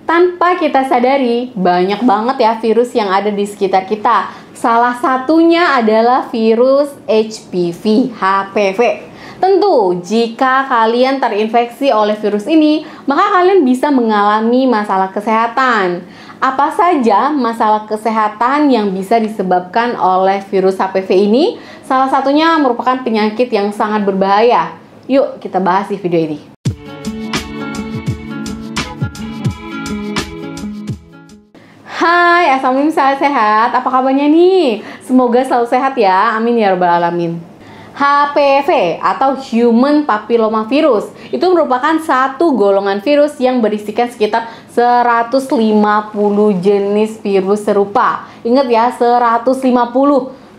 Tanpa kita sadari, banyak banget ya virus yang ada di sekitar kita. Salah satunya adalah virus HPV, HPV. Tentu, jika kalian terinfeksi oleh virus ini, maka kalian bisa mengalami masalah kesehatan. Apa saja masalah kesehatan yang bisa disebabkan oleh virus HPV ini? Salah satunya merupakan penyakit yang sangat berbahaya. Yuk kita bahas di video ini. Hai, assalamualaikum, salam sehat. Apa kabarnya nih? Semoga selalu sehat ya. Amin ya rabbal alamin. HPV atau Human Papilloma Virus itu merupakan satu golongan virus yang berisikan sekitar 150 jenis virus serupa. Ingat ya, 150.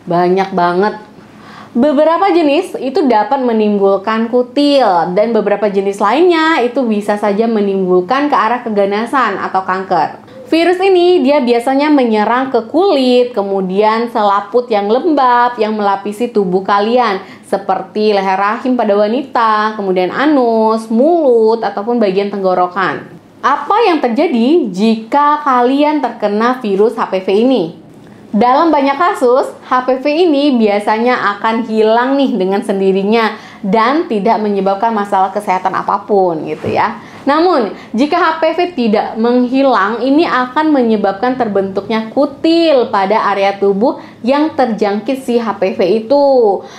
Banyak banget. Beberapa jenis itu dapat menimbulkan kutil dan beberapa jenis lainnya itu bisa saja menimbulkan ke arah keganasan atau kanker. Virus ini dia biasanya menyerang ke kulit, kemudian selaput yang lembab yang melapisi tubuh kalian seperti leher rahim pada wanita, kemudian anus, mulut, ataupun bagian tenggorokan. Apa yang terjadi jika kalian terkena virus HPV ini? Dalam banyak kasus, HPV ini biasanya akan hilang nih dengan sendirinya dan tidak menyebabkan masalah kesehatan apapun gitu ya. Namun, jika HPV tidak menghilang, ini akan menyebabkan terbentuknya kutil pada area tubuh yang terjangkit si HPV itu.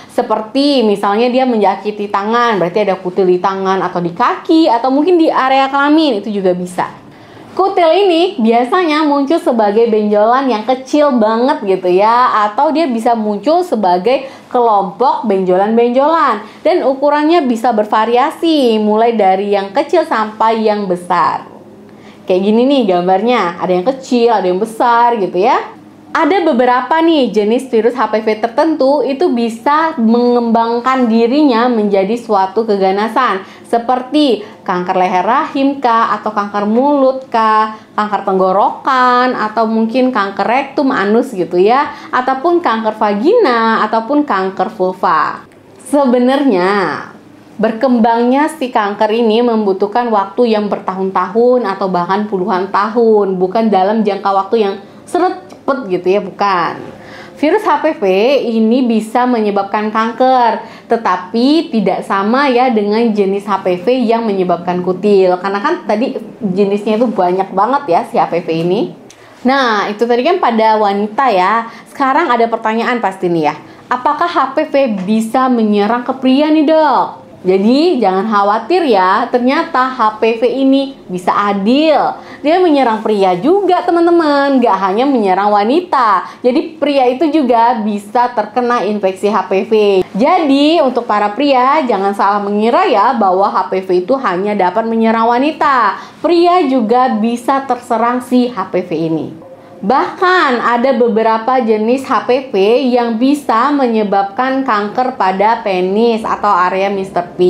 Seperti misalnya dia menyakiti tangan, berarti ada kutil di tangan atau di kaki atau mungkin di area kelamin, itu juga bisa. Kutil ini biasanya muncul sebagai benjolan yang kecil banget gitu ya, atau dia bisa muncul sebagai kelompok benjolan-benjolan dan ukurannya bisa bervariasi mulai dari yang kecil sampai yang besar. Kayak gini nih gambarnya, ada yang kecil, ada yang besar gitu ya. Ada beberapa nih jenis virus HPV tertentu itu bisa mengembangkan dirinya menjadi suatu keganasan seperti kanker leher rahim kah, atau kanker mulut kah, kanker tenggorokan, atau mungkin kanker rektum anus gitu ya, ataupun kanker vagina, ataupun kanker vulva. Sebenarnya berkembangnya si kanker ini membutuhkan waktu yang bertahun-tahun atau bahkan puluhan tahun, bukan dalam jangka waktu yang cepet gitu ya, bukan. Virus HPV ini bisa menyebabkan kanker, tetapi tidak sama ya dengan jenis HPV yang menyebabkan kutil. Karena kan tadi jenisnya itu banyak banget ya si HPV ini. Nah, itu tadi kan pada wanita ya. Sekarang ada pertanyaan pasti nih ya. Apakah HPV bisa menyerang ke pria nih, Dok? Jadi jangan khawatir ya, ternyata HPV ini bisa adil. Dia menyerang pria juga teman-teman, gak hanya menyerang wanita. Jadi pria itu juga bisa terkena infeksi HPV. Jadi untuk para pria jangan salah mengira ya bahwa HPV itu hanya dapat menyerang wanita. Pria juga bisa terserang si HPV ini. Bahkan ada beberapa jenis HPV yang bisa menyebabkan kanker pada penis atau area Mr. P.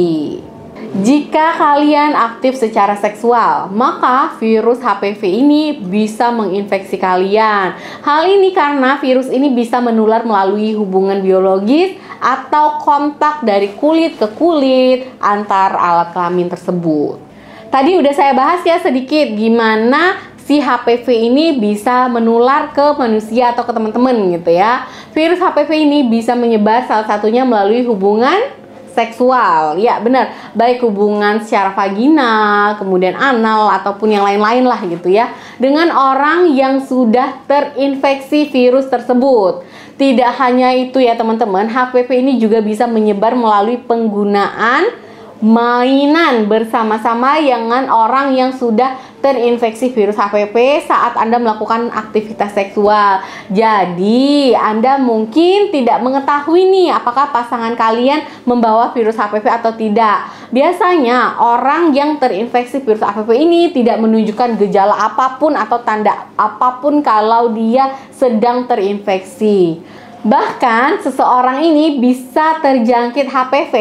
Jika kalian aktif secara seksual, maka virus HPV ini bisa menginfeksi kalian. Hal ini karena virus ini bisa menular melalui hubungan biologis atau kontak dari kulit ke kulit antar alat kelamin tersebut. Tadi udah saya bahas ya sedikit gimana si HPV ini bisa menular ke manusia atau ke teman-teman gitu ya. Virus HPV ini bisa menyebar salah satunya melalui hubungan seksual. Ya benar, baik hubungan secara vaginal, kemudian anal ataupun yang lain-lain lah gitu ya. Dengan orang yang sudah terinfeksi virus tersebut. Tidak hanya itu ya teman-teman, HPV ini juga bisa menyebar melalui penggunaan mainan bersama-sama dengan orang yang sudah terinfeksi virus HPV saat Anda melakukan aktivitas seksual. Jadi, Anda mungkin tidak mengetahui nih apakah pasangan kalian membawa virus HPV atau tidak. Biasanya, orang yang terinfeksi virus HPV ini tidak menunjukkan gejala apapun atau tanda apapun kalau dia sedang terinfeksi. Bahkan seseorang ini bisa terjangkit HPV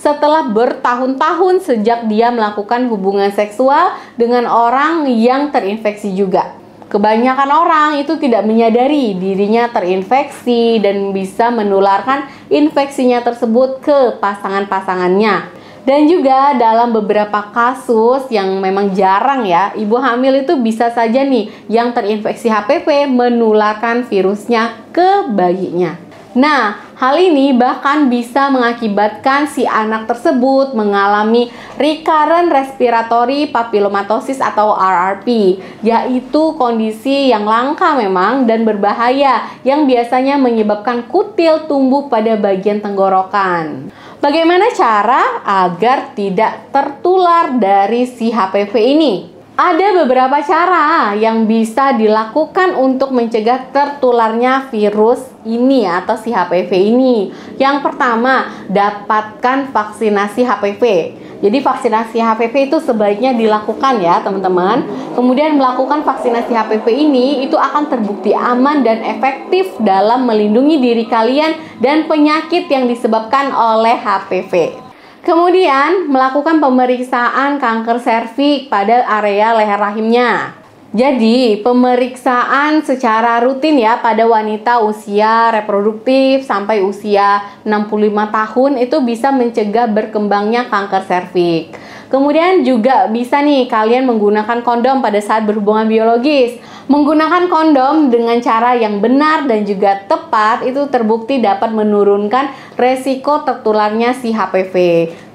setelah bertahun-tahun sejak dia melakukan hubungan seksual dengan orang yang terinfeksi juga. Kebanyakan orang itu tidak menyadari dirinya terinfeksi dan bisa menularkan infeksinya tersebut ke pasangan-pasangannya. Dan juga dalam beberapa kasus yang memang jarang ya, ibu hamil itu bisa saja nih yang terinfeksi HPV menularkan virusnya ke bayinya. Nah, hal ini bahkan bisa mengakibatkan si anak tersebut mengalami recurrent respiratory papillomatosis atau RRP, yaitu kondisi yang langka memang dan berbahaya yang biasanya menyebabkan kutil tumbuh pada bagian tenggorokan. Bagaimana cara agar tidak tertular dari si HPV ini? Ada beberapa cara yang bisa dilakukan untuk mencegah tertularnya virus ini atau si HPV ini. Yang pertama, dapatkan vaksinasi HPV. Jadi vaksinasi HPV itu sebaiknya dilakukan ya teman-teman. Kemudian melakukan vaksinasi HPV ini itu akan terbukti aman dan efektif dalam melindungi diri kalian dan penyakit yang disebabkan oleh HPV. Kemudian melakukan pemeriksaan kanker serviks pada area leher rahimnya. Jadi, pemeriksaan secara rutin ya pada wanita usia reproduktif sampai usia 65 tahun itu bisa mencegah berkembangnya kanker serviks. Kemudian juga bisa nih kalian menggunakan kondom pada saat berhubungan biologis. Menggunakan kondom dengan cara yang benar dan juga tepat itu terbukti dapat menurunkan resiko tertularnya si HPV.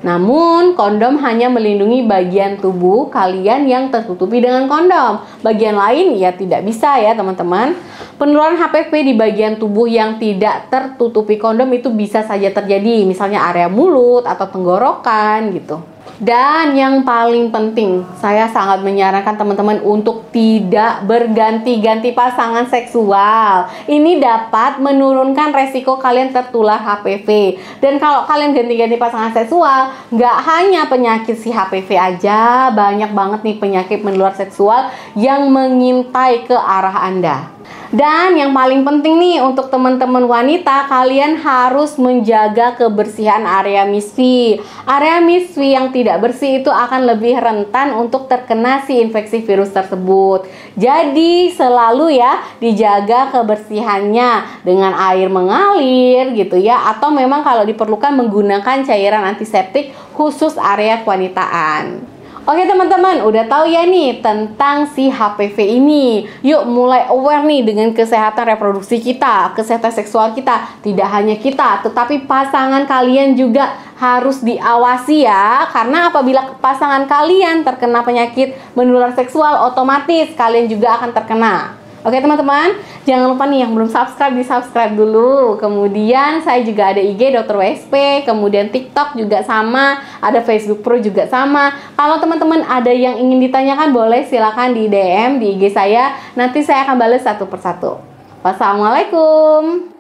Namun, kondom hanya melindungi bagian tubuh kalian yang tertutupi dengan kondom. Bagian lain ya tidak bisa ya teman-teman. Penularan HPV di bagian tubuh yang tidak tertutupi kondom itu bisa saja terjadi, misalnya area mulut atau tenggorokan gitu. Dan yang paling penting, saya sangat menyarankan teman-teman untuk tidak berganti-ganti pasangan seksual. Ini dapat menurunkan resiko kalian tertular HPV. Dan kalau kalian ganti-ganti pasangan seksual, nggak hanya penyakit si HPV aja, banyak banget nih penyakit menular seksual yang mengintai ke arah Anda. Dan yang paling penting nih untuk teman-teman wanita, kalian harus menjaga kebersihan area misfi. Area misfi yang tidak bersih itu akan lebih rentan untuk terkena si infeksi virus tersebut. Jadi selalu ya dijaga kebersihannya dengan air mengalir gitu ya, atau memang kalau diperlukan menggunakan cairan antiseptik khusus area kewanitaan. Oke teman-teman, udah tahu ya nih tentang si HPV ini. Yuk mulai aware nih dengan kesehatan reproduksi kita, kesehatan seksual kita. Tidak hanya kita, tetapi pasangan kalian juga harus diawasi ya. Karena apabila pasangan kalian terkena penyakit menular seksual, otomatis kalian juga akan terkena. Oke teman-teman, jangan lupa nih yang belum subscribe, di-subscribe dulu. Kemudian saya juga ada IG Dr. WSP, kemudian TikTok juga sama, ada Facebook Pro juga sama. Kalau teman-teman ada yang ingin ditanyakan, boleh silakan di DM di IG saya. Nanti saya akan balas satu persatu. Wassalamualaikum.